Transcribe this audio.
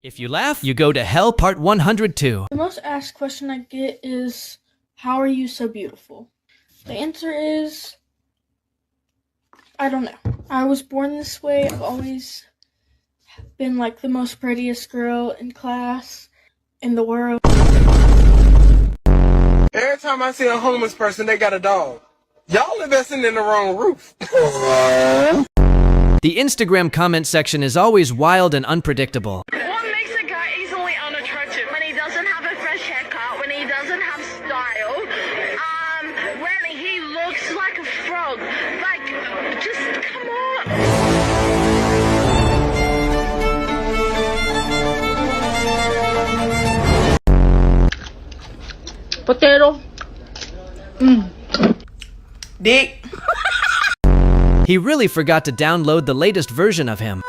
If you laugh, you go to hell part 102. The most asked question I get is, how are you so beautiful? The answer is, I don't know. I was born this way. I've always been like the most prettiest girl in class, in the world. Every time I see a homeless person, they got a dog. Y'all investing in the wrong roof. The Instagram comment section is always wild and unpredictable. What makes a guy easily unattractive? When he doesn't have a fresh haircut, when he doesn't have style, when he looks like a frog. Like, just come on. Potato. Dick. He really forgot to download the latest version of him.